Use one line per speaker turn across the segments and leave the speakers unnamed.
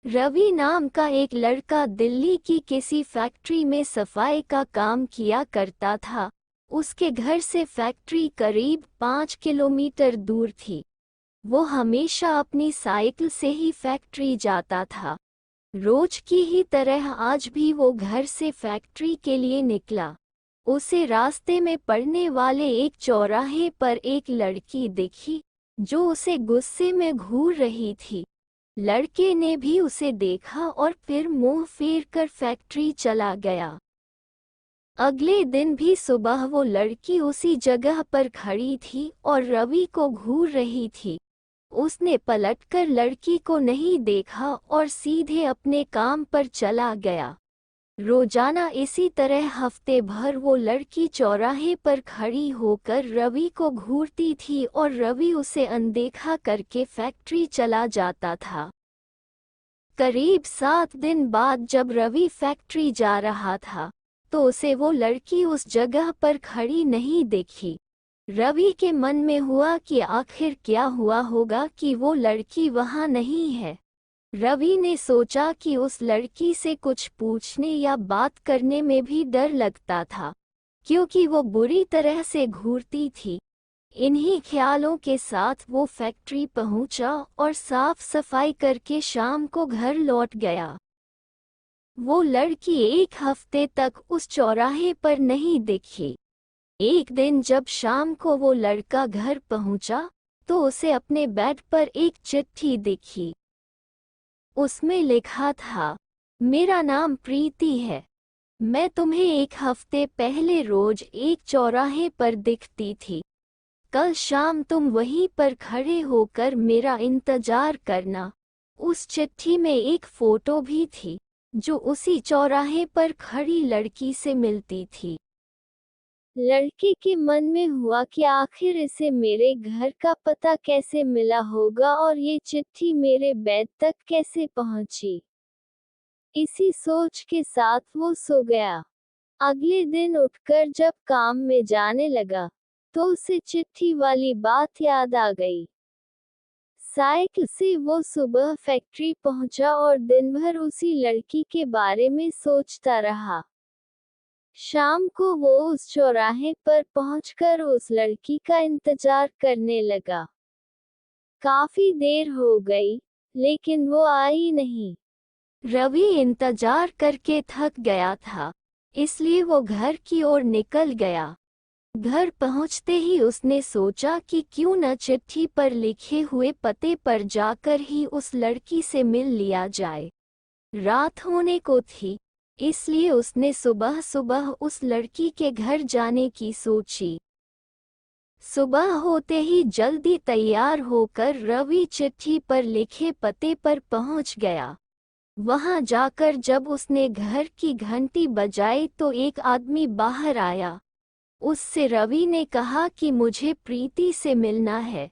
रवि नाम का एक लड़का दिल्ली की किसी फैक्ट्री में सफाई का काम किया करता था। उसके घर से फैक्ट्री करीब 5 किलोमीटर दूर थी। वो हमेशा अपनी साइकिल से ही फैक्ट्री जाता था। रोज की ही तरह आज भी वो घर से फैक्ट्री के लिए निकला। उसे रास्ते में पड़ने वाले एक चौराहे पर एक लड़की दिखी जो उसे गुस्से में घूर रही थी। लड़के ने भी उसे देखा और फिर मुंह फेर कर फैक्ट्री चला गया। अगले दिन भी सुबह वो लड़की उसी जगह पर खड़ी थी और रवि को घूर रही थी। उसने पलटकर लड़की को नहीं देखा और सीधे अपने काम पर चला गया। रोजाना इसी तरह हफ्ते भर वो लड़की चौराहे पर खड़ी होकर रवि को घूरती थी और रवि उसे अनदेखा करके फैक्ट्री चला जाता था। करीब 7 दिन बाद जब रवि फैक्ट्री जा रहा था तो उसे वो लड़की उस जगह पर खड़ी नहीं देखी। रवि के मन में हुआ कि आखिर क्या हुआ होगा कि वो लड़की वहां नहीं है। रवि ने सोचा कि उस लड़की से कुछ पूछने या बात करने में भी डर लगता था क्योंकि वो बुरी तरह से घूरती थी। इन्हीं ख्यालों के साथ वो फैक्ट्री पहुंचा और साफ सफाई करके शाम को घर लौट गया। वो लड़की एक हफ्ते तक उस चौराहे पर नहीं दिखी। एक दिन जब शाम को वो लड़का घर पहुंचा तो उसे अपने बेड पर एक चिट्ठी दिखी। उसमें लिखा था, मेरा नाम प्रीति है। मैं तुम्हें एक हफ्ते पहले रोज एक चौराहे पर दिखती थी। कल शाम तुम वहीं पर खड़े होकर मेरा इंतजार करना। उस चिट्ठी में एक फोटो भी थी जो उसी चौराहे पर खड़ी लड़की से मिलती थी। लड़के के मन में हुआ कि आखिर इसे मेरे घर का पता कैसे मिला होगा और ये चिट्ठी मेरे बेड तक कैसे पहुंची। इसी सोच के साथ वो सो गया। अगले दिन उठकर जब काम में जाने लगा तो उसे चिट्ठी वाली बात याद आ गई। साइकिल से वो सुबह फैक्ट्री पहुंचा और दिन भर उसी लड़की के बारे में सोचता रहा। शाम को वो उस चौराहे पर पहुंचकर उस लड़की का इंतजार करने लगा। काफी देर हो गई, लेकिन वो आई नहीं। रवि इंतजार करके थक गया था, इसलिए वो घर की ओर निकल गया। घर पहुंचते ही उसने सोचा कि क्यों न चिट्ठी पर लिखे हुए पते पर जाकर ही उस लड़की से मिल लिया जाए। रात होने को थी, इसलिए उसने सुबह सुबह उस लड़की के घर जाने की सोची। सुबह होते ही जल्दी तैयार होकर रवि चिट्ठी पर लिखे पते पर पहुंच गया। वहां जाकर जब उसने घर की घंटी बजाई तो एक आदमी बाहर आया। उससे रवि ने कहा कि मुझे प्रीति से मिलना है।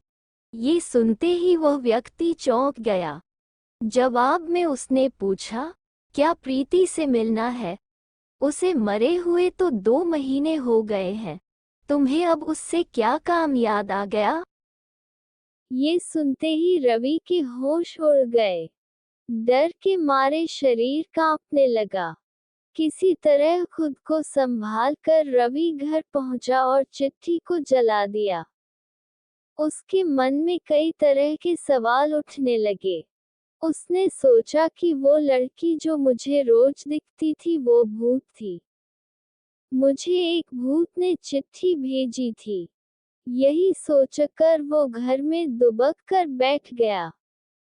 ये सुनते ही वह व्यक्ति चौंक गया। जवाब में उसने पूछा, क्या प्रीति से मिलना है? उसे मरे हुए तो 2 महीने हो गए हैं। तुम्हें अब उससे क्या काम याद आ गया? ये सुनते ही रवि के होश उड़ गए। डर के मारे शरीर कांपने लगा। किसी तरह खुद को संभाल कर रवि घर पहुंचा और चिट्ठी को जला दिया। उसके मन में कई तरह के सवाल उठने लगे। उसने सोचा कि वो लड़की जो मुझे रोज दिखती थी वो भूत थी। मुझे एक भूत ने चिट्ठी भेजी थी। यही सोचकर वो घर में दुबक कर बैठ गया।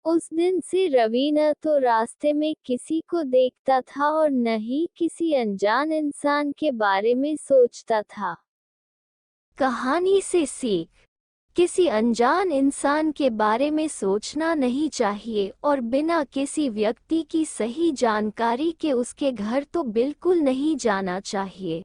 उस दिन से रवि न तो रास्ते में किसी को देखता था और न ही किसी अनजान इंसान के बारे में सोचता था। कहानी से सीख, किसी अनजान इंसान के बारे में सोचना नहीं चाहिए और बिना किसी व्यक्ति की सही जानकारी के उसके घर तो बिल्कुल नहीं जाना चाहिए।